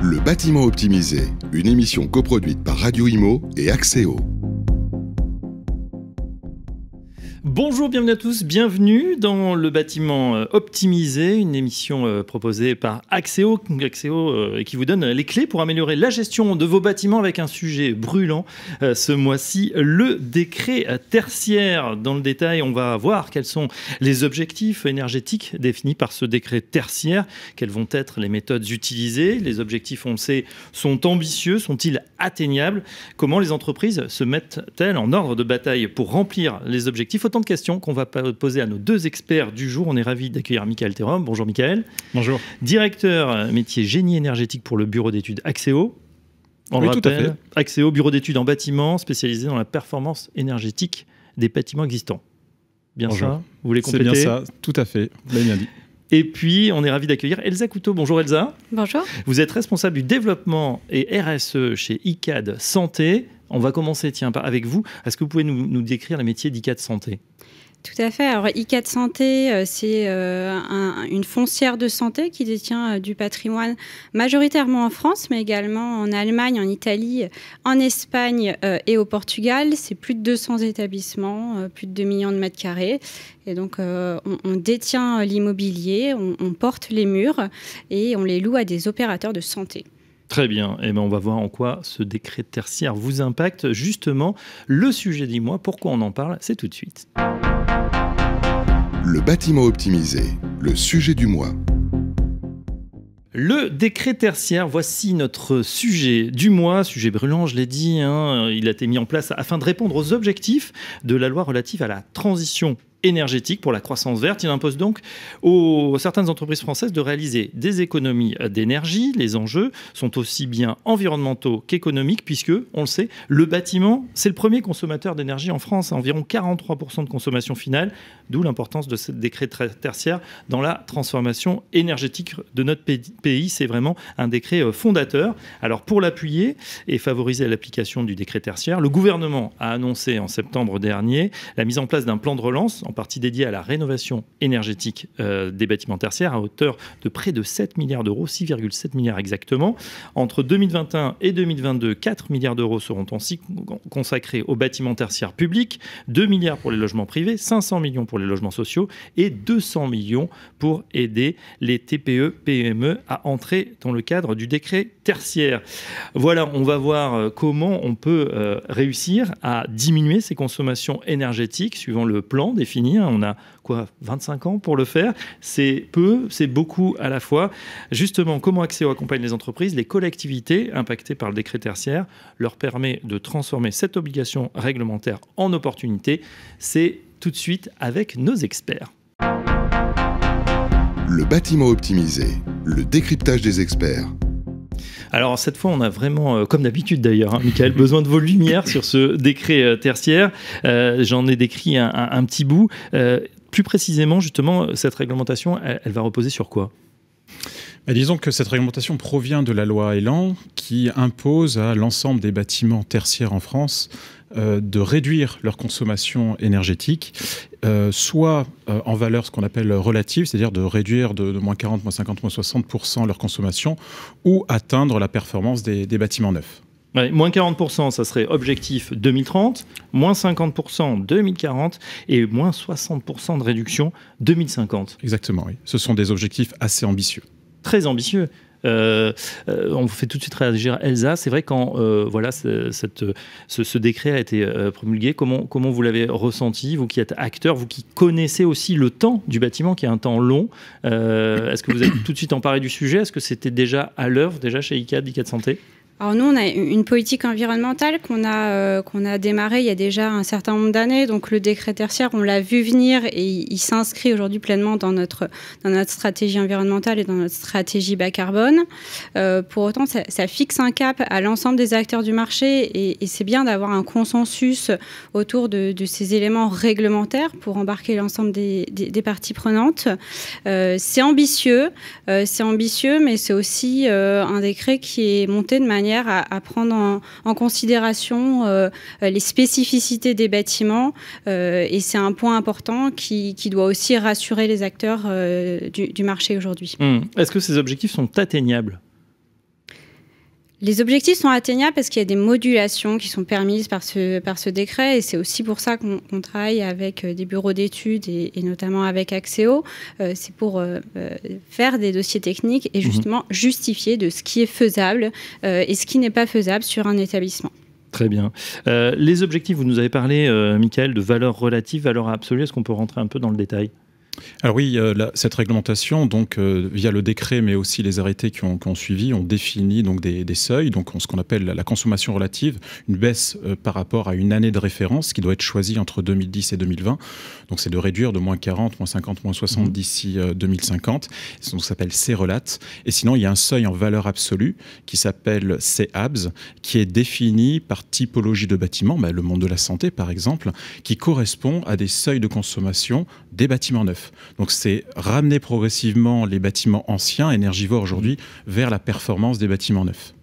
Le bâtiment optimisé, une émission coproduite par Radio Imo et Axéo. Bonjour, bienvenue à tous, bienvenue dans Le bâtiment optimisé, une émission proposée par Axéo qui vous donne les clés pour améliorer la gestion de vos bâtiments avec un sujet brûlant. Ce mois-ci, le décret tertiaire. Dans le détail, on va voir quels sont les objectifs énergétiques définis par ce décret tertiaire, quelles vont être les méthodes utilisées. Les objectifs, on le sait, sont ambitieux, sont-ils atteignables? Comment les entreprises se mettent-elles en ordre de bataille pour remplir les objectifs? Autant de questions qu'on va poser à nos deux experts du jour. On est ravis d'accueillir Michael Thérum. Bonjour Michael. Bonjour. Directeur métier génie énergétique pour le bureau d'études Axéo. On le rappelle, tout à fait. Axéo, bureau d'études en bâtiment spécialisé dans la performance énergétique des bâtiments existants. Bien Bonjour. Ça? Vous voulez compléter? C'est bien ça, tout à fait. Vous l'avez bien dit. Et puis, on est ravis d'accueillir Elsa Couteau. Bonjour Elsa. Bonjour. Vous êtes responsable du développement et RSE chez ICAD Santé. On va commencer avec vous. Est-ce que vous pouvez nous décrire les métiers d'ICAD Santé ? Tout à fait. Alors, ICAD Santé, c'est une foncière de santé qui détient du patrimoine majoritairement en France, mais également en Allemagne, en Italie, en Espagne et au Portugal. C'est plus de 200 établissements, plus de 2 millions de mètres carrés. Et donc, on détient l'immobilier, on porte les murs et on les loue à des opérateurs de santé. Très bien. Eh bien, on va voir en quoi ce décret tertiaire vous impacte. Justement, le sujet du mois, pourquoi on en parle, c'est tout de suite. Le bâtiment optimisé, le sujet du mois. Le décret tertiaire, voici notre sujet du mois, sujet brûlant, je l'ai dit, il a été mis en place afin de répondre aux objectifs de la loi relative à la transition énergétique pour la croissance verte. Il impose donc aux certaines entreprises françaises de réaliser des économies d'énergie. Les enjeux sont aussi bien environnementaux qu'économiques puisque, on le sait, le bâtiment, c'est le premier consommateur d'énergie en France, environ 43% de consommation finale, d'où l'importance de ce décret tertiaire dans la transformation énergétique de notre pays. C'est vraiment un décret fondateur. Alors pour l'appuyer et favoriser l'application du décret tertiaire, le gouvernement a annoncé en septembre dernier la mise en place d'un plan de relance en partie dédié à la rénovation énergétique des bâtiments tertiaires à hauteur de près de 7 milliards d'euros, 6,7 milliards exactement. Entre 2021 et 2022, 4 milliards d'euros seront ainsi consacrés aux bâtiments tertiaires publics, 2 milliards pour les logements privés, 500 millions pour les logements sociaux et 200 millions pour aider les TPE-PME à entrer dans le cadre du décret tertiaire. Voilà, on va voir comment on peut réussir à diminuer ces consommations énergétiques suivant le plan défini. On a 25 ans pour le faire. C'est peu, c'est beaucoup à la fois. Justement, comment Axéo accompagne les entreprises, les collectivités impactées par le décret tertiaire, leur permet de transformer cette obligation réglementaire en opportunité. C'est tout de suite avec nos experts. Le bâtiment optimisé, le décryptage des experts. Alors cette fois, on a vraiment, comme d'habitude d'ailleurs, Michael, besoin de vos lumières sur ce décret tertiaire. J'en ai décrit un petit bout. Plus précisément, justement, cette réglementation, elle va reposer sur quoi ? Disons que cette réglementation provient de la loi Elan qui impose à l'ensemble des bâtiments tertiaires en France de réduire leur consommation énergétique, soit en valeur ce qu'on appelle relative, c'est-à-dire de réduire de moins 40, moins 50, moins 60% leur consommation, ou atteindre la performance des bâtiments neufs. Ouais, moins 40%, ça serait objectif 2030, moins 50% 2040 et moins 60% de réduction 2050. Exactement, oui. Ce sont des objectifs assez ambitieux. Très ambitieux. On vous fait tout de suite réagir Elsa. C'est vrai quand ce décret a été promulgué, comment vous l'avez ressenti, vous qui êtes acteur, vous qui connaissez aussi le temps du bâtiment, qui est un temps long. Est-ce que vous êtes tout de suite emparé du sujet? Est-ce que c'était déjà à l'œuvre chez ICAD Santé? Alors nous, on a une politique environnementale qu'on a démarrée il y a déjà un certain nombre d'années. Donc le décret tertiaire, on l'a vu venir et il s'inscrit aujourd'hui pleinement dans notre stratégie environnementale et dans notre stratégie bas carbone. Pour autant, ça fixe un cap à l'ensemble des acteurs du marché et c'est bien d'avoir un consensus autour de ces éléments réglementaires pour embarquer l'ensemble des parties prenantes. C'est ambitieux, mais c'est aussi un décret qui est monté de manière à prendre en considération les spécificités des bâtiments et c'est un point important qui doit aussi rassurer les acteurs du marché aujourd'hui. Est-ce que ces objectifs sont atteignables ? Les objectifs sont atteignables parce qu'il y a des modulations qui sont permises par ce décret, et c'est aussi pour ça qu'on travaille avec des bureaux d'études et notamment avec Axéo. C'est pour faire des dossiers techniques et justement justifier de ce qui est faisable et ce qui n'est pas faisable sur un établissement. Très bien. Les objectifs, vous nous avez parlé, Michael, de valeur relative, valeur absolue. Est-ce qu'on peut rentrer un peu dans le détail ? Alors oui, cette réglementation, donc via le décret, mais aussi les arrêtés qui ont suivi, ont défini donc des seuils, donc ce qu'on appelle la consommation relative, une baisse par rapport à une année de référence qui doit être choisie entre 2010 et 2020. Donc c'est de réduire de moins 40, moins 50, moins 60 d'ici 2050. Ça s'appelle C-Relate. Et sinon, il y a un seuil en valeur absolue qui s'appelle C-Abs, qui est défini par typologie de bâtiment, le monde de la santé par exemple, qui correspond à des seuils de consommation des bâtiments neufs. Donc c'est ramener progressivement les bâtiments anciens, énergivores aujourd'hui, vers la performance des bâtiments neufs.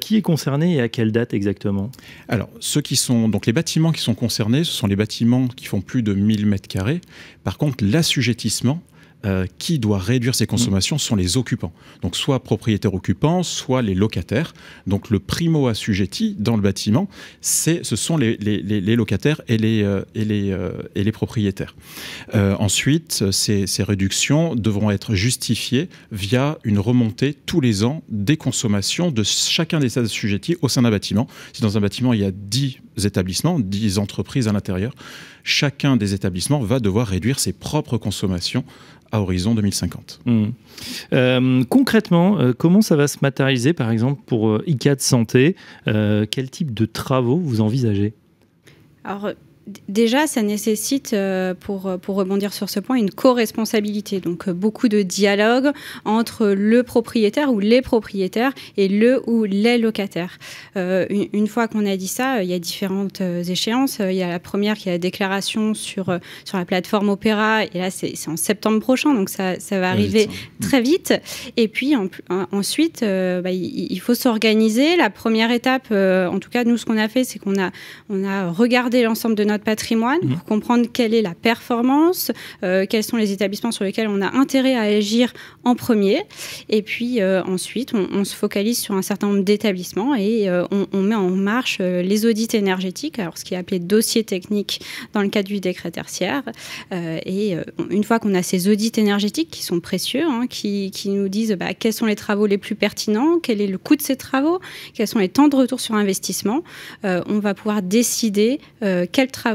Qui est concerné et à quelle date exactement ? Alors, les bâtiments qui sont concernés, ce sont les bâtiments qui font plus de 1000 m². Par contre, l'assujettissement, qui doit réduire ses consommations sont les occupants. Donc soit propriétaires occupants, soit les locataires. Donc le primo-assujetti dans le bâtiment, ce sont les locataires et les propriétaires. Ensuite, ces réductions devront être justifiées via une remontée tous les ans des consommations de chacun des assujettis au sein d'un bâtiment. Si dans un bâtiment, il y a 10 établissements, 10 entreprises à l'intérieur, chacun des établissements va devoir réduire ses propres consommations à horizon 2050. Concrètement, comment ça va se matérialiser, par exemple, pour ICAD Santé ? Quel type de travaux vous envisagez ? Alors, déjà, ça nécessite, pour rebondir sur ce point, une co-responsabilité. Donc, beaucoup de dialogue entre le propriétaire ou les propriétaires et le ou les locataires. Une fois qu'on a dit ça, il y a différentes échéances. Il y a la première qui est la déclaration sur la plateforme Opéra. Et là, c'est en septembre prochain. Donc, ça va arriver très vite. Et puis, ensuite, il faut s'organiser. La première étape, en tout cas, nous, ce qu'on a fait, c'est qu'on a regardé l'ensemble de notre patrimoine pour comprendre quelle est la performance, quels sont les établissements sur lesquels on a intérêt à agir en premier. Et puis ensuite, on se focalise sur un certain nombre d'établissements et on met en marche les audits énergétiques, alors ce qui est appelé dossier technique dans le cadre du décret tertiaire. Et une fois qu'on a ces audits énergétiques qui sont précieux, qui nous disent quels sont les travaux les plus pertinents, quel est le coût de ces travaux, quels sont les temps de retour sur investissement, on va pouvoir décider quels travaux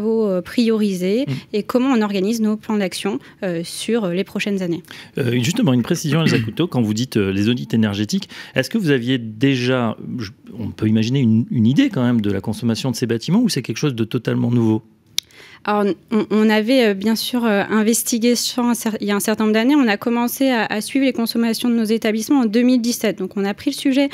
prioriser et comment on organise nos plans d'action sur les prochaines années. Justement, une précision, Elsa Couteau, quand vous dites les audits énergétiques, est-ce que vous aviez déjà, on peut imaginer une idée quand même de la consommation de ces bâtiments, ou c'est quelque chose de totalement nouveau ? Alors, on avait bien sûr investigué il y a un certain nombre d'années. On a commencé à suivre les consommations de nos établissements en 2017. Donc, on a pris le sujet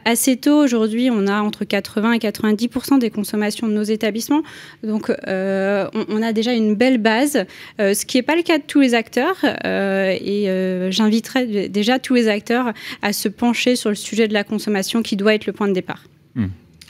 assez tôt. Aujourd'hui, on a entre 80 et 90% des consommations de nos établissements. Donc, on a déjà une belle base, ce qui n'est pas le cas de tous les acteurs. J'inviterai déjà tous les acteurs à se pencher sur le sujet de la consommation qui doit être le point de départ.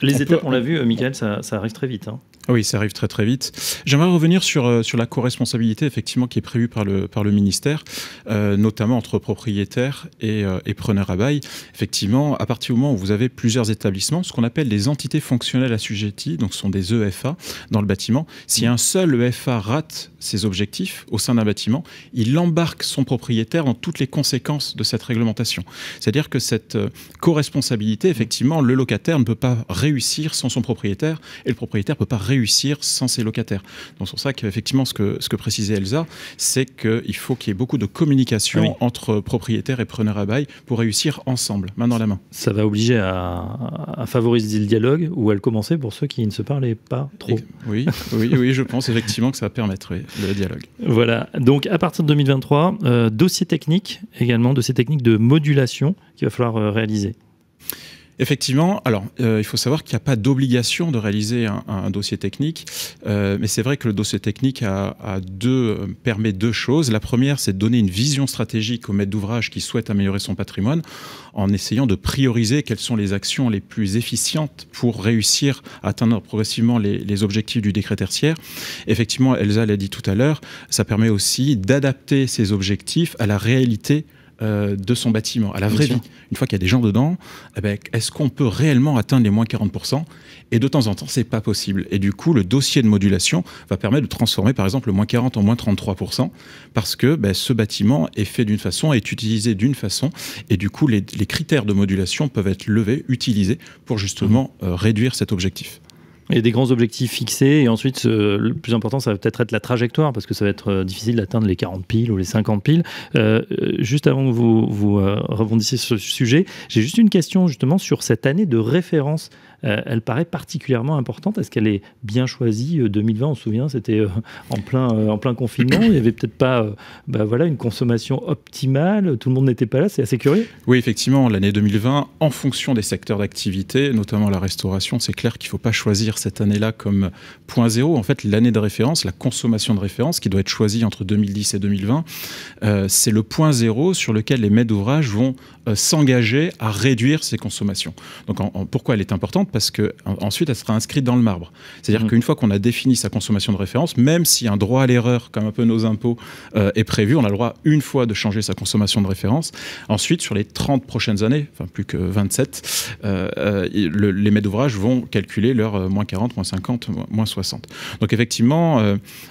Les étapes, on l'a vu, Michael, ça arrive très vite. Oui, ça arrive très très vite. J'aimerais revenir sur la co-responsabilité effectivement qui est prévue par le ministère, notamment entre propriétaires et preneurs à bail. Effectivement, à partir du moment où vous avez plusieurs établissements, ce qu'on appelle les entités fonctionnelles assujetties, donc ce sont des EFA dans le bâtiment, si un seul EFA rate ses objectifs au sein d'un bâtiment, il embarque son propriétaire dans toutes les conséquences de cette réglementation. C'est-à-dire que cette co-responsabilité, effectivement, le locataire ne peut pas réussir sans son propriétaire et le propriétaire ne peut pas réussir sans ses locataires. Donc c'est pour ça qu'effectivement, ce que précisait Elsa, c'est qu'il faut qu'il y ait beaucoup de communication entre propriétaires et preneurs à bail pour réussir ensemble, main dans la main. Ça va obliger à favoriser le dialogue ou à le commencer pour ceux qui ne se parlaient pas trop. Oui, je pense effectivement que ça va permettre le dialogue. Voilà, donc à partir de 2023, dossier technique également, dossier technique de modulation qu'il va falloir réaliser. Effectivement, alors il faut savoir qu'il n'y a pas d'obligation de réaliser un dossier technique, mais c'est vrai que le dossier technique permet deux choses. La première, c'est de donner une vision stratégique au maître d'ouvrage qui souhaite améliorer son patrimoine en essayant de prioriser quelles sont les actions les plus efficientes pour réussir à atteindre progressivement les objectifs du décret tertiaire. Effectivement, Elsa l'a dit tout à l'heure, ça permet aussi d'adapter ces objectifs à la réalité de son bâtiment, à la vraie vie. Une fois qu'il y a des gens dedans, est-ce qu'on peut réellement atteindre les moins 40%? Et de temps en temps, c'est pas possible. Et du coup, le dossier de modulation va permettre de transformer, par exemple, le moins 40 en moins 33%, parce que ce bâtiment est fait d'une façon, est utilisé d'une façon, et du coup, les critères de modulation peuvent être levés, utilisés, pour justement réduire cet objectif. Il y a des grands objectifs fixés et ensuite le plus important ça va peut-être être la trajectoire parce que ça va être difficile d'atteindre les 40 piles ou les 50 piles. Juste avant que vous rebondissiez sur ce sujet, j'ai juste une question justement sur cette année de référence. Elle paraît particulièrement importante. Est-ce qu'elle est bien choisie? 2020, on se souvient, c'était en plein confinement. Il n'y avait peut-être pas une consommation optimale. Tout le monde n'était pas là. C'est assez curieux. Oui, effectivement, l'année 2020, en fonction des secteurs d'activité, notamment la restauration, c'est clair qu'il ne faut pas choisir cette année-là comme point zéro. En fait, l'année de référence, la consommation de référence, qui doit être choisie entre 2010 et 2020, c'est le point zéro sur lequel les maîtres d'ouvrage vont s'engager à réduire ces consommations. Donc, pourquoi elle est importante? Parce qu'ensuite, elle sera inscrite dans le marbre. C'est-à-dire qu'une fois qu'on a défini sa consommation de référence, même si un droit à l'erreur, comme un peu nos impôts, est prévu, on a le droit une fois de changer sa consommation de référence. Ensuite, sur les 30 prochaines années, enfin plus que 27, les maîtres d'ouvrage vont calculer leur moins 40, moins 50, moins 60. Donc effectivement,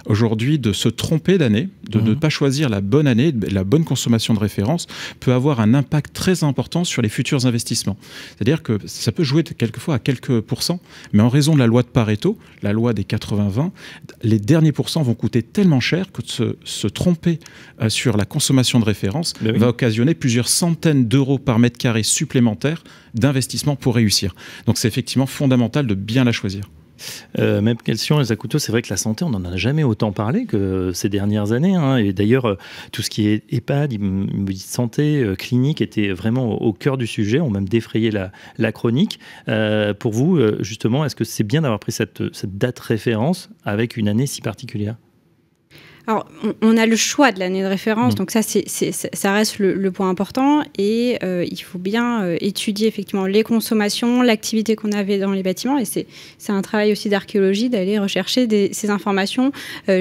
aujourd'hui, de se tromper d'année, de ne pas choisir la bonne année, la bonne consommation de référence, peut avoir un impact très important sur les futurs investissements. C'est-à-dire que ça peut jouer quelquefois à quelques pourcents, mais en raison de la loi de Pareto, la loi des 80-20, les derniers pourcents vont coûter tellement cher que de se tromper sur la consommation de référence va occasionner plusieurs centaines d'euros par mètre carré supplémentaires d'investissement pour réussir. Donc c'est effectivement fondamental de bien la choisir. Même question, Elsa Couteau, c'est vrai que la santé, on n'en a jamais autant parlé que ces dernières années. Et d'ailleurs, tout ce qui est EHPAD, santé, clinique, était vraiment au cœur du sujet. On a même défrayé la chronique. Pour vous, justement, est-ce que c'est bien d'avoir pris cette date référence avec une année si particulière ? Alors, on a le choix de l'année de référence, donc ça reste le point important. Et il faut bien étudier effectivement les consommations, l'activité qu'on avait dans les bâtiments. Et c'est un travail aussi d'archéologie d'aller rechercher ces informations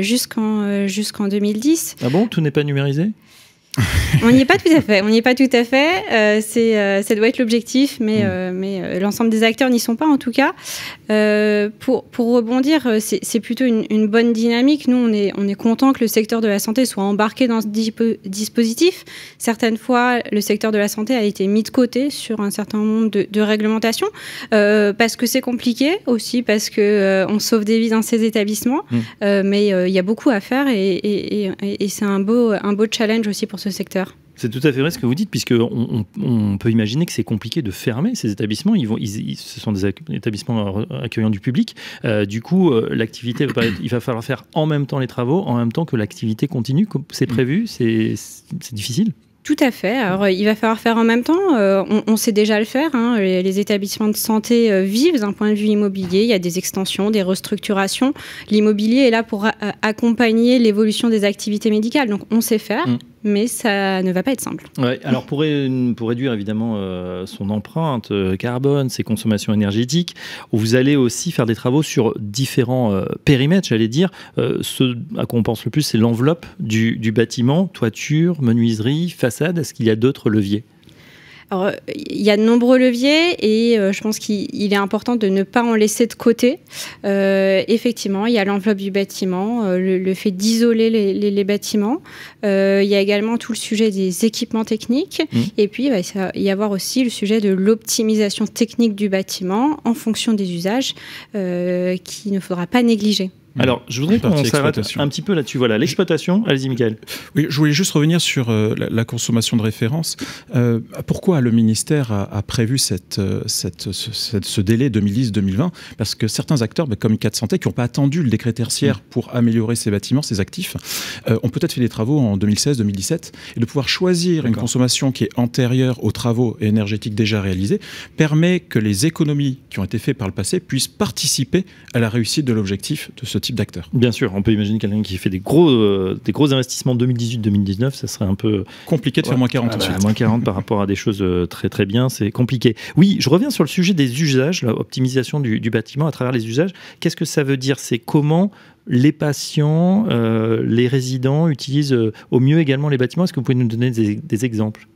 jusqu'en 2010. Ah bon, tout n'est pas numérisé ? On n'y est pas tout à fait. Ça doit être l'objectif, mais l'ensemble des acteurs n'y sont pas en tout cas. Pour rebondir, c'est plutôt une bonne dynamique. Nous, on est content que le secteur de la santé soit embarqué dans ce dispositif. Certaines fois, le secteur de la santé a été mis de côté sur un certain nombre de réglementations parce que c'est compliqué aussi, parce que on sauve des vies dans ces établissements. Mais il y a beaucoup à faire et c'est un beau challenge aussi pour ce secteur. C'est tout à fait vrai ce que vous dites, puisqu'on peut imaginer que c'est compliqué de fermer ces établissements. Ce sont des établissements accueillant du public. Du coup, l'activité, il va falloir faire en même temps les travaux, en même temps que l'activité continue. C'est prévu, c'est difficile. Tout à fait. Alors, il va falloir faire en même temps. On sait déjà le faire. Les établissements de santé vivent d'un point de vue immobilier. Il y a des extensions, des restructurations. L'immobilier est là pour accompagner l'évolution des activités médicales. Donc, on sait faire. Mais ça ne va pas être simple. Ouais, alors pour réduire évidemment son empreinte carbone, ses consommations énergétiques, vous allez aussi faire des travaux sur différents périmètres, j'allais dire. Ce à quoi on pense le plus, c'est l'enveloppe du bâtiment, toiture, menuiserie, façade. Est-ce qu'il y a d'autres leviers ? Alors, il y a de nombreux leviers et je pense qu'il est important de ne pas en laisser de côté. Effectivement, il y a l'enveloppe du bâtiment, le fait d'isoler les bâtiments. Il y a également tout le sujet des équipements techniques. Et puis, il va y avoir aussi le sujet de l'optimisation technique du bâtiment en fonction des usages qu'il ne faudra pas négliger. Alors, je voudrais qu'on s'arrête un petit peu là-dessus. Voilà, l'exploitation. Allez-y, Michael. Oui, je voulais juste revenir sur la consommation de référence. Pourquoi le ministère a prévu ce délai 2010-2020 ? Parce que certains acteurs, comme ICAT Santé, qui n'ont pas attendu le décret tertiaire pour améliorer ces bâtiments, ces actifs, ont peut-être fait des travaux en 2016-2017. Et de pouvoir choisir une consommation qui est antérieure aux travaux énergétiques déjà réalisés permet que les économies qui ont été faites par le passé puissent participer à la réussite de l'objectif de ce type d'acteur. Bien sûr, on peut imaginer quelqu'un qui fait des gros investissements 2018-2019, ça serait un peu compliqué de faire moins 40 ensuite. Moins 40 par rapport à des choses très très bien, c'est compliqué. Oui, je reviens sur le sujet des usages, l'optimisation du bâtiment à travers les usages. Qu'est-ce que ça veut dire ? C'est comment les patients, les résidents utilisent au mieux également les bâtiments. Est-ce que vous pouvez nous donner des exemples ?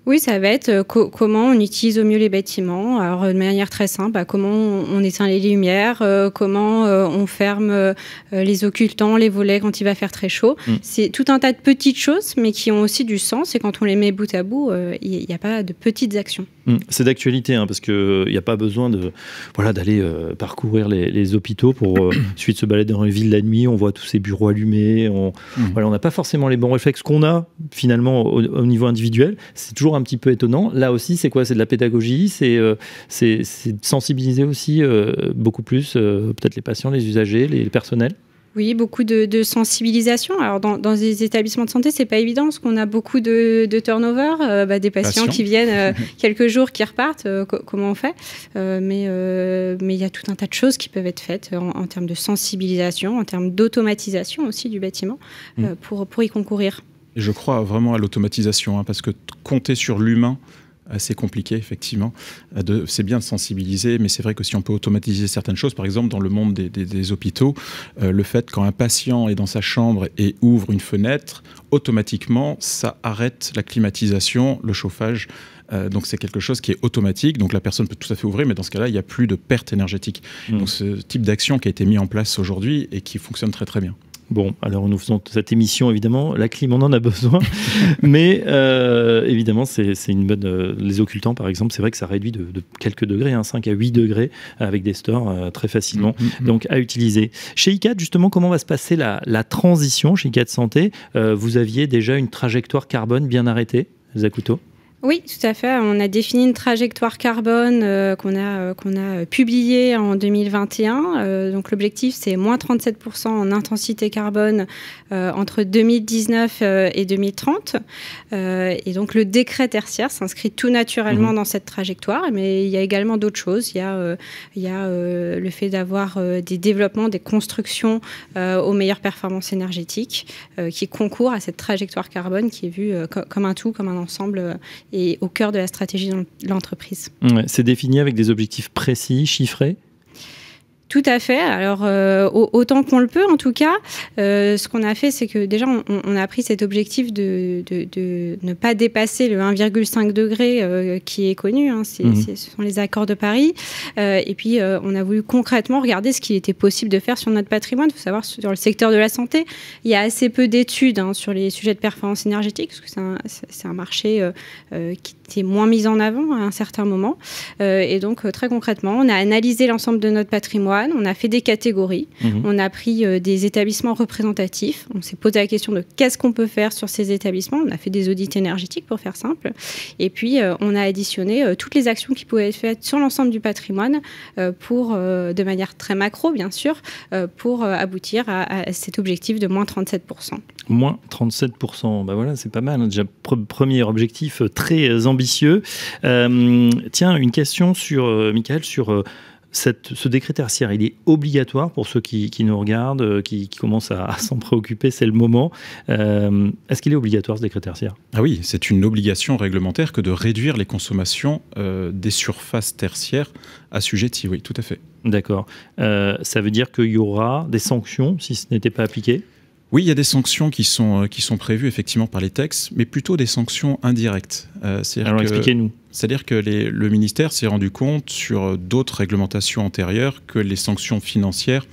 Oui, ça va être comment on utilise au mieux les bâtiments. Alors, de manière très simple, comment on éteint les lumières, comment on ferme les occultants, les volets quand il va faire très chaud. C'est tout un tas de petites choses, mais qui ont aussi du sens. Et quand on les met bout à bout, il n'y a pas de petites actions. C'est d'actualité, hein, parce qu'il n'y a pas besoin d'aller parcourir les hôpitaux pour ensuite se balader dans les villes la nuit. On voit tous ces bureaux allumés. On n'a pas forcément les bons réflexes qu'on a finalement au niveau individuel. C'est toujours un petit peu étonnant. Là aussi, c'est quoi? C'est de la pédagogie, c'est sensibiliser aussi beaucoup plus peut-être les patients, les usagers, les personnels. Oui, beaucoup de sensibilisation. Alors, dans des établissements de santé, c'est pas évident parce qu'on a beaucoup de turnover, des patients qui viennent quelques jours, qui repartent. Comment on fait? Mais il y a tout un tas de choses qui peuvent être faites en termes de sensibilisation, en termes d'automatisation aussi du bâtiment pour y concourir. Et je crois vraiment à l'automatisation, parce que compter sur l'humain, c'est compliqué, effectivement. C'est bien de sensibiliser, mais c'est vrai que si on peut automatiser certaines choses, par exemple, dans le monde des hôpitaux, le fait quand un patient est dans sa chambre et ouvre une fenêtre, automatiquement, ça arrête la climatisation, le chauffage. Donc c'est quelque chose qui est automatique, donc la personne peut tout à fait ouvrir, mais dans ce cas-là, il n'y a plus de perte énergétique. Donc ce type d'action qui a été mis en place aujourd'hui et qui fonctionne très très bien. Bon, alors nous faisons cette émission, évidemment, la clim, on en a besoin, mais évidemment, c'est une bonne... les occultants, par exemple, c'est vrai que ça réduit de quelques degrés, 5 à 8 degrés, avec des stores très facilement, donc à utiliser. Chez ICAD, justement, comment va se passer la transition chez ICAD Santé? Vous aviez déjà une trajectoire carbone bien arrêtée, Zacuto? Oui, tout à fait. On a défini une trajectoire carbone qu'on a publiée en 2021. Donc l'objectif, c'est moins 37% en intensité carbone entre 2019 et 2030. Et donc le décret tertiaire s'inscrit tout naturellement dans cette trajectoire. Mais il y a également d'autres choses. Il y a le fait d'avoir des développements, des constructions aux meilleures performances énergétiques qui concourent à cette trajectoire carbone qui est vue comme un tout, comme un ensemble et au cœur de la stratégie de l'entreprise. Ouais, c'est défini avec des objectifs précis, chiffrés? Tout à fait. Alors, autant qu'on le peut, en tout cas, ce qu'on a fait, c'est que déjà, on a pris cet objectif de ne pas dépasser le 1,5 degré qui est connu. Ce sont les accords de Paris. Et puis, on a voulu concrètement regarder ce qu'il était possible de faire sur notre patrimoine. Il faut savoir, sur le secteur de la santé, il y a assez peu d'études sur les sujets de performance énergétique, parce que c'est un marché qui était moins mis en avant à un certain moment. Et donc, très concrètement, on a analysé l'ensemble de notre patrimoine. On a fait des catégories, on a pris des établissements représentatifs, on s'est posé la question de qu'est-ce qu'on peut faire sur ces établissements, on a fait des audits énergétiques pour faire simple, et puis on a additionné toutes les actions qui pouvaient être faites sur l'ensemble du patrimoine de manière très macro bien sûr, pour aboutir à cet objectif de moins 37%. Moins 37%, voilà, c'est pas mal, déjà premier objectif très ambitieux. Tiens, une question sur, Michael, sur... ce décret tertiaire, il est obligatoire pour ceux qui nous regardent, qui commencent à s'en préoccuper, c'est le moment. Est-ce qu'il est obligatoire ce décret tertiaire? Ah oui, c'est une obligation réglementaire que de réduire les consommations des surfaces tertiaires assujetties, oui, tout à fait. D'accord. Ça veut dire qu'il y aura des sanctions si ce n'était pas appliqué? Oui, il y a des sanctions qui sont prévues effectivement par les textes, mais plutôt des sanctions indirectes. Alors expliquez-nous. C'est-à-dire que le ministère s'est rendu compte sur d'autres réglementations antérieures que les sanctions financières,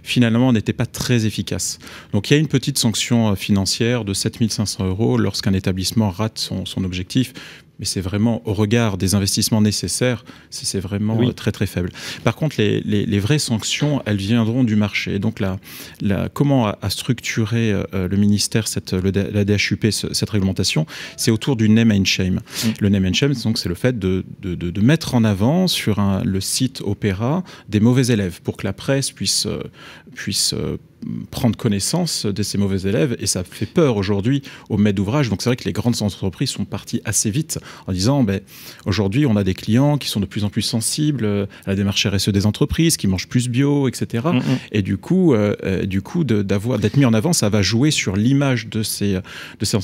finalement, n'étaient pas très efficaces. Donc il y a une petite sanction financière de 7 500 € lorsqu'un établissement rate son objectif. Mais c'est vraiment, au regard des investissements nécessaires, c'est vraiment très très faible. Par contre, les vraies sanctions, elles viendront du marché. Et donc comment a structuré le ministère, la DHUP, cette réglementation, c'est autour du name and shame. Le name and shame, donc, c'est le fait de mettre en avant sur le site Opéra des mauvais élèves pour que la presse puisse prendre connaissance de ces mauvais élèves, et ça fait peur aujourd'hui aux maîtres d'ouvrage. Donc c'est vrai que les grandes entreprises sont parties assez vite en disant aujourd'hui on a des clients qui sont de plus en plus sensibles à la démarche RSE des entreprises, qui mangent plus bio, etc. Et du coup d'être mis en avant, ça va jouer sur l'image de ces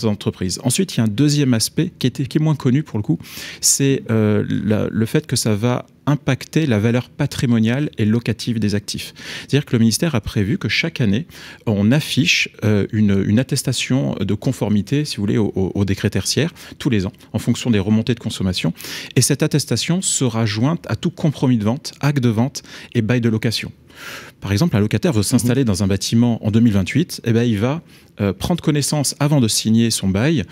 entreprises. Ensuite, il y a un deuxième aspect qui est moins connu pour le coup, c'est le fait que ça va impacter la valeur patrimoniale et locative des actifs. C'est-à-dire que le ministère a prévu que chaque année, on affiche une attestation de conformité, si vous voulez, au décret tertiaire, tous les ans, en fonction des remontées de consommation. Et cette attestation sera jointe à tout compromis de vente, acte de vente et bail de location. Par exemple, un locataire veut s'installer dans un bâtiment en 2028, eh ben, il va prendre connaissance avant de signer son bail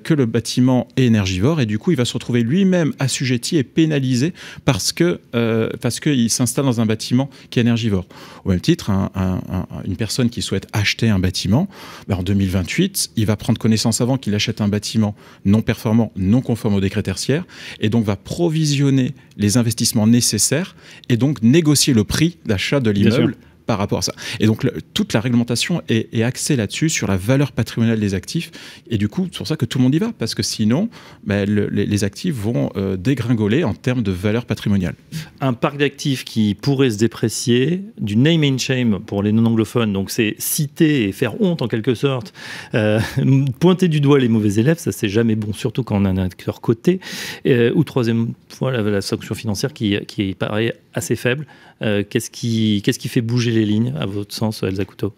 que le bâtiment est énergivore et du coup il va se retrouver lui-même assujetti et pénalisé parce qu'il s'installe dans un bâtiment qui est énergivore. Au même titre, une personne qui souhaite acheter un bâtiment, ben en 2028, il va prendre connaissance avant qu'il achète un bâtiment non performant, non conforme au décret tertiaire et donc va provisionner les investissements nécessaires et donc négocier le prix d'achat de l'immeuble par rapport à ça. Et donc, toute la réglementation est axée là-dessus, sur la valeur patrimoniale des actifs. Et du coup, c'est pour ça que tout le monde y va, parce que sinon, ben, les actifs vont dégringoler en termes de valeur patrimoniale. Un parc d'actifs qui pourrait se déprécier, du name and shame pour les non-anglophones, donc c'est citer et faire honte en quelque sorte, pointer du doigt les mauvais élèves, ça c'est jamais bon, surtout quand on a un acteur coté, ou troisième fois, la sanction financière qui paraît assez faible. Qu'est-ce qui fait bouger les lignes, à votre sens, Elsa Couteau ?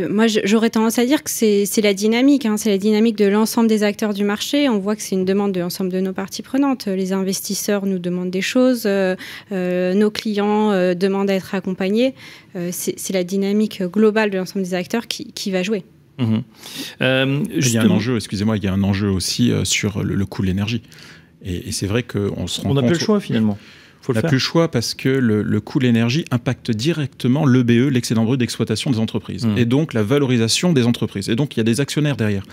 Moi, j'aurais tendance à dire que c'est la dynamique. C'est la dynamique de l'ensemble des acteurs du marché. On voit que c'est une demande de l'ensemble de nos parties prenantes. Les investisseurs nous demandent des choses. Nos clients demandent à être accompagnés. C'est la dynamique globale de l'ensemble des acteurs qui va jouer. Il y a un enjeu, excusez-moi, il y a un enjeu aussi sur le coût de l'énergie. Et c'est vrai qu'on se rend compte... On n'a plus le choix, finalement. On n'a plus le choix parce que le coût de l'énergie impacte directement l'EBE, l'excédent brut d'exploitation des entreprises, et donc la valorisation des entreprises. Et donc, il y a des actionnaires derrière.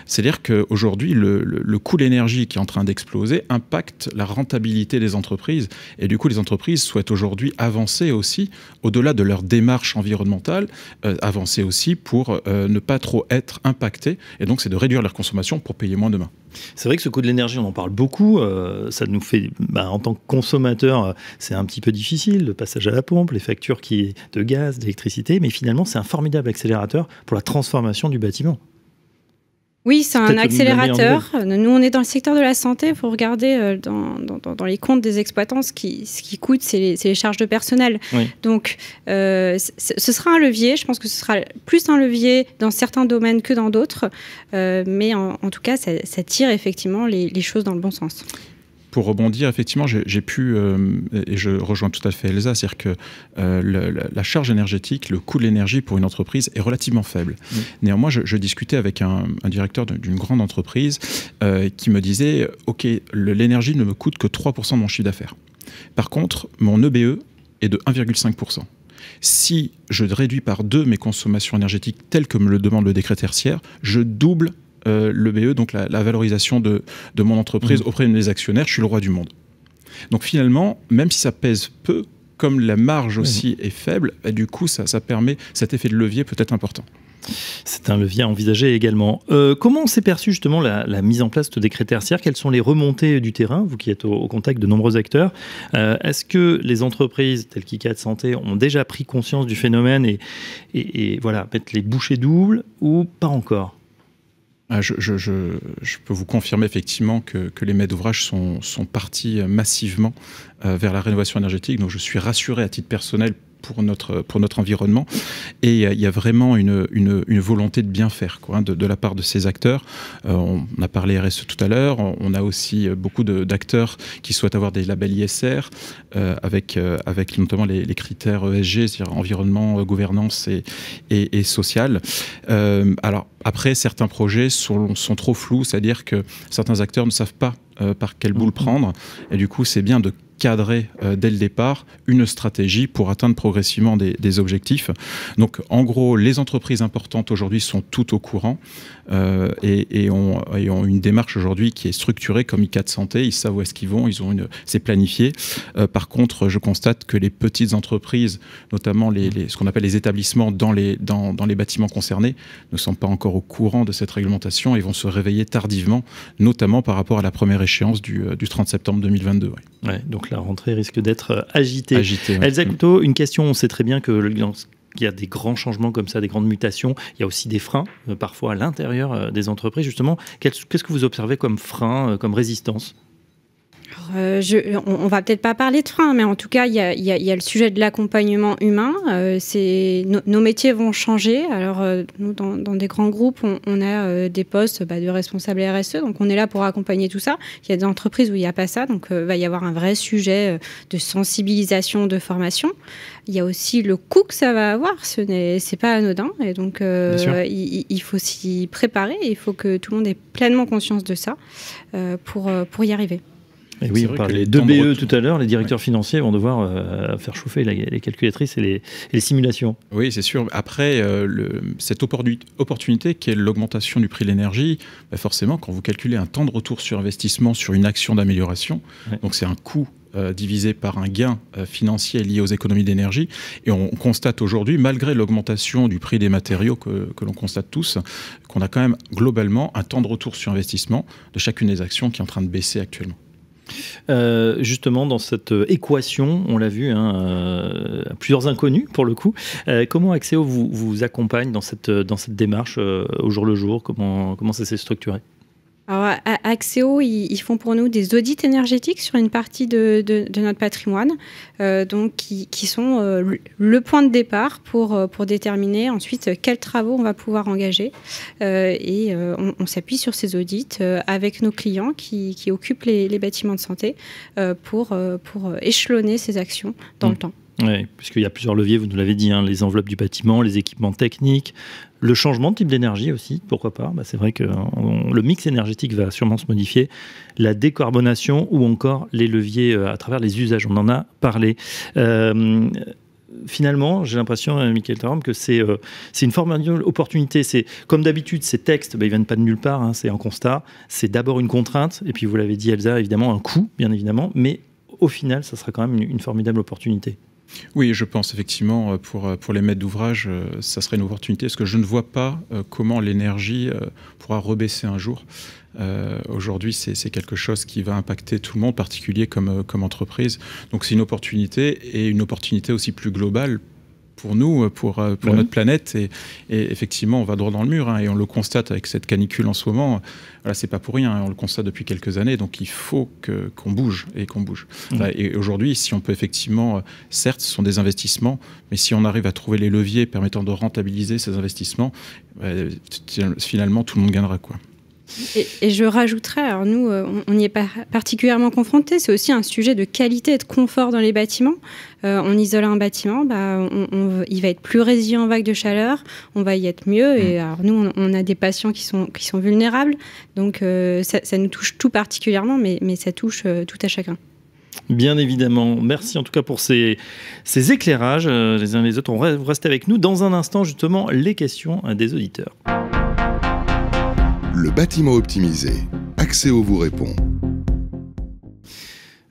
C'est-à-dire qu'aujourd'hui, le coût de l'énergie qui est en train d'exploser impacte la rentabilité des entreprises. Et du coup, les entreprises souhaitent aujourd'hui avancer aussi, au-delà de leur démarche environnementale, avancer aussi pour ne pas trop être impactées. Et donc, c'est de réduire leur consommation pour payer moins demain. C'est vrai que ce coût de l'énergie, on en parle beaucoup. Ça nous fait, en tant que consommateur, c'est un petit peu difficile, le passage à la pompe, les factures de gaz, d'électricité, mais finalement, c'est un formidable accélérateur pour la transformation du bâtiment. Oui, c'est un accélérateur. Nous, on est dans le secteur de la santé. Il faut regarder dans les comptes des exploitants, ce qui coûte, c'est les charges de personnel. Oui. Donc, ce sera un levier. Je pense que ce sera plus un levier dans certains domaines que dans d'autres. Mais en tout cas, ça tire effectivement les choses dans le bon sens. Pour rebondir, effectivement, j'ai pu, et je rejoins tout à fait Elsa, c'est-à-dire que la charge énergétique, le coût de l'énergie pour une entreprise est relativement faible. Néanmoins, je discutais avec un directeur d'une grande entreprise qui me disait « Ok, l'énergie ne me coûte que 3% de mon chiffre d'affaires. Par contre, mon EBE est de 1,5%. Si je réduis par 2 mes consommations énergétiques telles que me le demande le décret tertiaire, je double l'EBE, donc la valorisation de mon entreprise auprès de mes actionnaires, je suis le roi du monde. » Donc finalement, même si ça pèse peu, comme la marge aussi est faible, du coup ça permet, cet effet de levier peut être important. C'est un levier à envisager également. Comment s'est perçue justement la mise en place de décret tertiaire ? Quelles sont les remontées du terrain, vous qui êtes au contact de nombreux acteurs ? Est-ce que les entreprises telles qu'ICAD Santé ont déjà pris conscience du phénomène et voilà, mettre les bouchées doubles ou pas encore ? Je peux vous confirmer effectivement que les maîtres d'ouvrage sont partis massivement vers la rénovation énergétique. Donc je suis rassuré à titre personnel pour notre environnement. Et il y a vraiment une volonté de bien faire de la part de ces acteurs. On a parlé RSE tout à l'heure. On a aussi beaucoup d'acteurs qui souhaitent avoir des labels ISR avec notamment les critères ESG, c'est-à-dire environnement, gouvernance et social. Alors après, certains projets sont trop flous, c'est-à-dire que certains acteurs ne savent pas par quelle boule prendre. Et du coup, c'est bien de cadrer dès le départ une stratégie pour atteindre progressivement des objectifs. Donc en gros, les entreprises importantes aujourd'hui sont toutes au courant et ont une démarche aujourd'hui qui est structurée comme ICAD Santé. Ils savent où est-ce qu'ils vont, c'est planifié. Par contre, je constate que les petites entreprises, notamment ce qu'on appelle les établissements dans les bâtiments concernés, ne sont pas encore au courant de cette réglementation et vont se réveiller tardivement, notamment par rapport à la première échéance du 30 septembre 2022. Ouais, donc la rentrée risque d'être agitée. Elsa Couteau, une question, on sait très bien qu'il y a des grands changements comme ça, des grandes mutations. Il y a aussi des freins, parfois à l'intérieur des entreprises. Justement, qu'est-ce que vous observez comme frein, comme résistance ? on va peut-être pas parler de frein, mais en tout cas, il y a le sujet de l'accompagnement humain. Nos métiers vont changer. Alors, nous, dans des grands groupes, on a des postes de responsables RSE, donc on est là pour accompagner tout ça. Il y a des entreprises où il n'y a pas ça, donc il va y avoir un vrai sujet de sensibilisation, de formation. Il y a aussi le coût que ça va avoir, c'est pas anodin, et donc il faut s'y préparer, il faut que tout le monde ait pleinement conscience de ça pour y arriver. Et oui, on parlait de BE tout à l'heure, les directeurs financiers vont devoir faire chauffer les calculatrices et les simulations. Oui, c'est sûr. Après, cette opportunité qui est l'augmentation du prix de l'énergie, forcément, quand vous calculez un temps de retour sur investissement sur une action d'amélioration, donc c'est un coût divisé par un gain financier lié aux économies d'énergie. Et on constate aujourd'hui, malgré l'augmentation du prix des matériaux que l'on constate tous, qu'on a quand même globalement un temps de retour sur investissement de chacune des actions qui est en train de baisser actuellement. Justement, dans cette équation, on l'a vu, plusieurs inconnus pour le coup. Comment Axéo vous accompagne dans cette démarche au jour le jour? Comment ça s'est structuré? Alors, Axéo, ils font pour nous des audits énergétiques sur une partie de notre patrimoine, donc qui sont le point de départ pour déterminer ensuite quels travaux on va pouvoir engager. Et on s'appuie sur ces audits avec nos clients qui occupent les bâtiments de santé pour échelonner ces actions dans le temps. Oui, puisqu'il y a plusieurs leviers, vous nous l'avez dit, les enveloppes du bâtiment, les équipements techniques, le changement de type d'énergie aussi, pourquoi pas. C'est vrai que le mix énergétique va sûrement se modifier, la décarbonation ou encore les leviers à travers les usages, on en a parlé. Finalement, j'ai l'impression, Michael Theorem, que c'est une formidable opportunité. C'est, comme d'habitude, ces textes, ils ne viennent pas de nulle part, c'est un constat, c'est d'abord une contrainte, et puis vous l'avez dit Elsa, évidemment un coût, bien évidemment, mais au final, ça sera quand même une formidable opportunité. Oui, je pense effectivement pour les maîtres d'ouvrage, ça serait une opportunité parce que je ne vois pas comment l'énergie pourra rebaisser un jour. Aujourd'hui, c'est quelque chose qui va impacter tout le monde, particulier comme entreprise. Donc c'est une opportunité et une opportunité aussi plus globale pour nous, pour notre planète. Et effectivement, on va droit dans le mur et on le constate avec cette canicule en ce moment. Voilà, c'est pas pour rien, on le constate depuis quelques années. Donc il faut qu'on bouge et qu'on bouge. Et aujourd'hui, si on peut effectivement, certes, ce sont des investissements, mais si on arrive à trouver les leviers permettant de rentabiliser ces investissements, finalement, tout le monde gagnera, quoi. Et je rajouterais, alors nous, on n'y est pas particulièrement confrontés, c'est aussi un sujet de qualité et de confort dans les bâtiments. On isole un bâtiment, il va être plus résilient en vague de chaleur, on va y être mieux. Et alors nous, on a des patients qui sont vulnérables, donc ça nous touche tout particulièrement, mais ça touche tout à chacun. Bien évidemment. Merci en tout cas pour ces éclairages les uns les autres. Vous restez avec nous. Dans un instant, justement, les questions des auditeurs. Le bâtiment optimisé. Axéo vous répond.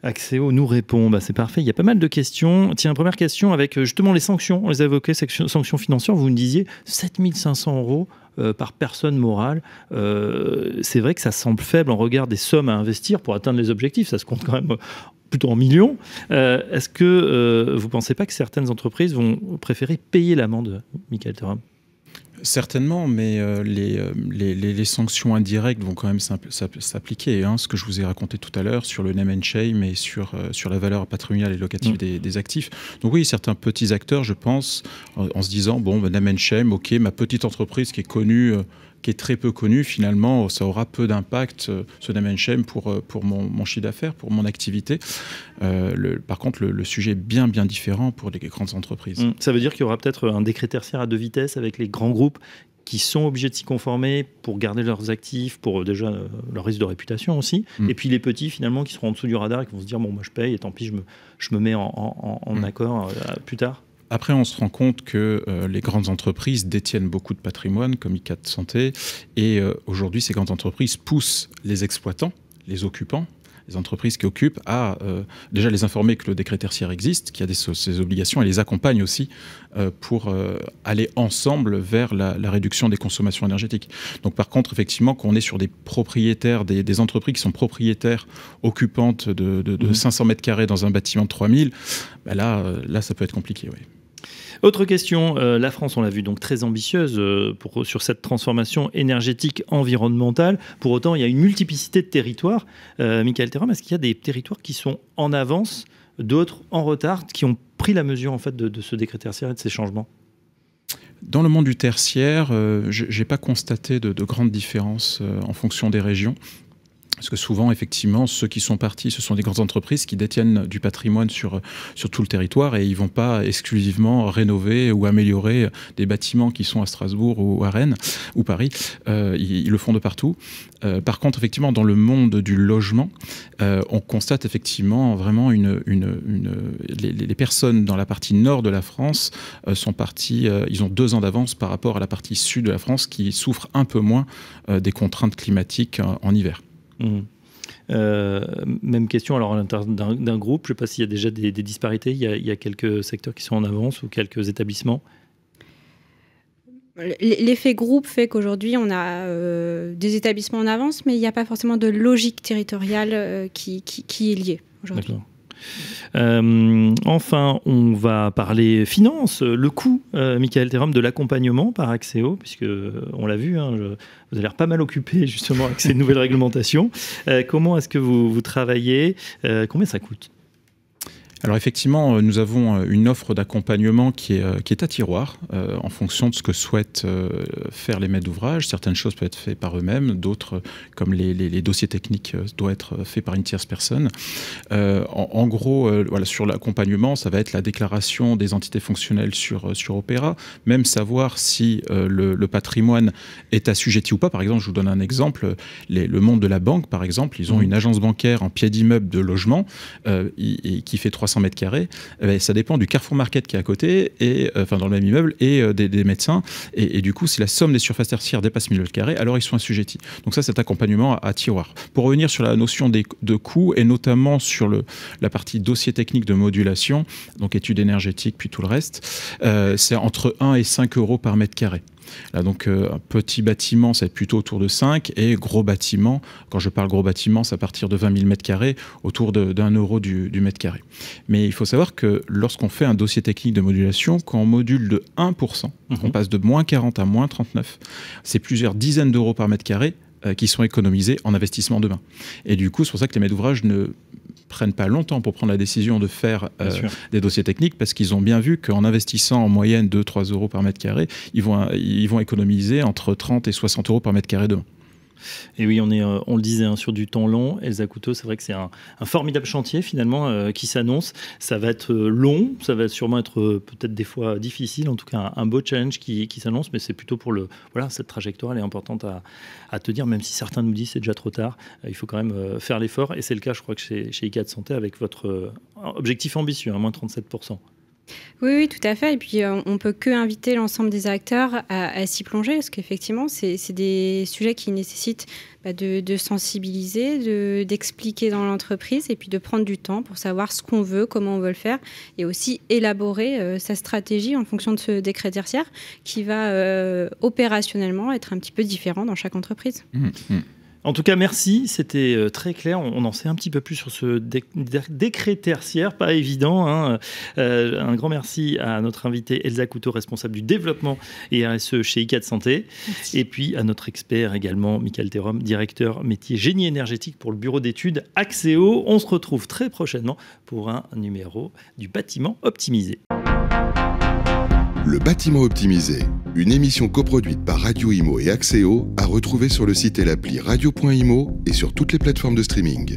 Axéo nous répond. C'est parfait. Il y a pas mal de questions. Tiens, première question avec justement les sanctions. On les a évoquées, sanctions financières. Vous nous disiez 7 500 € par personne morale. C'est vrai que ça semble faible en regard des sommes à investir pour atteindre les objectifs. Ça se compte quand même plutôt en millions. Est-ce que vous ne pensez pas que certaines entreprises vont préférer payer l'amende, Michael Theorem ? Certainement, mais les sanctions indirectes vont quand même s'appliquer. Ce que je vous ai raconté tout à l'heure sur le name and shame et sur la valeur patrimoniale et locative des actifs. Donc oui, certains petits acteurs, je pense, en se disant, name and shame, ok, ma petite entreprise qui est connue, qui est très peu connue, finalement, ça aura peu d'impact, ce name and shame, pour mon chiffre d'affaires, pour mon activité. Par contre, le sujet est bien différent pour les grandes entreprises. Ça veut dire qu'il y aura peut-être un décret tertiaire à 2 vitesses avec les grands groupes qui sont obligés de s'y conformer pour garder leurs actifs, pour déjà leur risque de réputation aussi. Et puis les petits, finalement, qui seront en dessous du radar et qui vont se dire, moi je paye et tant pis, je me mets en accord plus tard. Après, on se rend compte que les grandes entreprises détiennent beaucoup de patrimoine, comme ICAT Santé, et aujourd'hui, ces grandes entreprises poussent les exploitants, les occupants, les entreprises qui occupent, à déjà les informer que le décret tertiaire existe, qu'il y a ces obligations, et les accompagnent aussi pour aller ensemble vers la réduction des consommations énergétiques. Donc par contre, effectivement, quand on est sur des propriétaires, des entreprises qui sont propriétaires, occupantes de 500 mètres carrés dans un bâtiment de 3000, là, ça peut être compliqué, oui. Autre question, la France, on l'a vu, donc très ambitieuse sur cette transformation énergétique environnementale. Pour autant, il y a une multiplicité de territoires. Michaël Théram, est-ce qu'il y a des territoires qui sont en avance, d'autres en retard, qui ont pris la mesure en fait, de ce décret tertiaire et de ces changements ? Dans le monde du tertiaire, je n'ai pas constaté de grandes différences en fonction des régions. Parce que souvent, effectivement, ceux qui sont partis, ce sont des grandes entreprises qui détiennent du patrimoine sur tout le territoire et ils ne vont pas exclusivement rénover ou améliorer des bâtiments qui sont à Strasbourg ou à Rennes ou Paris. Ils le font de partout. Par contre, effectivement, dans le monde du logement, on constate effectivement vraiment les personnes dans la partie nord de la France sont parties, ils ont 2 ans d'avance par rapport à la partie sud de la France qui souffre un peu moins des contraintes climatiques en hiver. Même question alors à l'intérieur d'un groupe, je ne sais pas s'il y a déjà des disparités, il y a quelques secteurs qui sont en avance ou quelques établissements. L'effet groupe fait qu'aujourd'hui on a des établissements en avance, mais il n'y a pas forcément de logique territoriale qui est liée aujourd'hui. D'accord. Enfin, on va parler finances, le coût, Michaël Théram, de l'accompagnement par Axéo, puisque on l'a vu, vous avez l'air pas mal occupé justement avec ces nouvelles réglementations. Comment est-ce que vous travaillez ? Combien ça coûte ? Alors effectivement, nous avons une offre d'accompagnement qui est à tiroir en fonction de ce que souhaitent faire les maîtres d'ouvrage. Certaines choses peuvent être faites par eux-mêmes, d'autres, comme les dossiers techniques, doivent être faits par une tierce personne. En gros, voilà, sur l'accompagnement, ça va être la déclaration des entités fonctionnelles sur Opéra, même savoir si le patrimoine est assujetti ou pas. Par exemple, je vous donne un exemple, le monde de la banque, par exemple, ils ont une agence bancaire en pied d'immeuble de logement qui fait 300 mètres carrés, ça dépend du Carrefour Market qui est à côté, enfin dans le même immeuble, et des médecins. Et du coup, si la somme des surfaces tertiaires dépasse 1000 mètres carrés, alors ils sont assujettis. Donc ça, c'est accompagnement à tiroir. Pour revenir sur la notion de coûts, et notamment sur la partie dossier technique de modulation, donc études énergétiques, puis tout le reste, c'est entre 1 et 5 euros par mètre carré. Là, donc, un petit bâtiment, c'est plutôt autour de 5, et gros bâtiment, quand je parle gros bâtiment, c'est à partir de 20 000 mètres carrés, autour d'1 euro du mètre carré. Mais il faut savoir que lorsqu'on fait un dossier technique de modulation, quand on module de 1%, on passe de moins 40 à moins 39, c'est plusieurs dizaines d'euros par mètre carré qui sont économisés en investissement demain. Et du coup, c'est pour ça que les maîtres d'ouvrage ne prennent pas longtemps pour prendre la décision de faire des dossiers techniques, parce qu'ils ont bien vu qu'en investissant en moyenne 2-3 euros par mètre carré, ils vont économiser entre 30 et 60 euros par mètre carré demain. Et oui, on le disait, sur du temps long. Elsa Couteau, c'est vrai que c'est un formidable chantier finalement qui s'annonce. Ça va être long, ça va sûrement être peut-être des fois difficile, en tout cas un beau challenge qui s'annonce, mais c'est plutôt pour cette trajectoire, elle est importante à te dire, même si certains nous disent c'est déjà trop tard, il faut quand même faire l'effort, et c'est le cas, je crois, que chez ICAD Santé avec votre objectif ambitieux, moins 37%. Oui, tout à fait. Et puis, on ne peut que inviter l'ensemble des acteurs à s'y plonger, parce qu'effectivement, c'est des sujets qui nécessitent de sensibiliser, d'expliquer dans l'entreprise, et puis de prendre du temps pour savoir ce qu'on veut, comment on veut le faire, et aussi élaborer sa stratégie en fonction de ce décret tertiaire qui va opérationnellement être un petit peu différent dans chaque entreprise. En tout cas, merci, c'était très clair. On en sait un petit peu plus sur ce décret tertiaire, pas évident. Un grand merci à notre invitée Elsa Couteau, responsable du développement et RSE chez ICAD Santé. Merci. Et puis à notre expert également, Michaël Théram, directeur métier génie énergétique pour le bureau d'études Axéo. On se retrouve très prochainement pour un numéro du bâtiment optimisé. Le bâtiment optimisé, une émission coproduite par Radio Imo et Axéo, à retrouver sur le site et l'appli radio.imo et sur toutes les plateformes de streaming.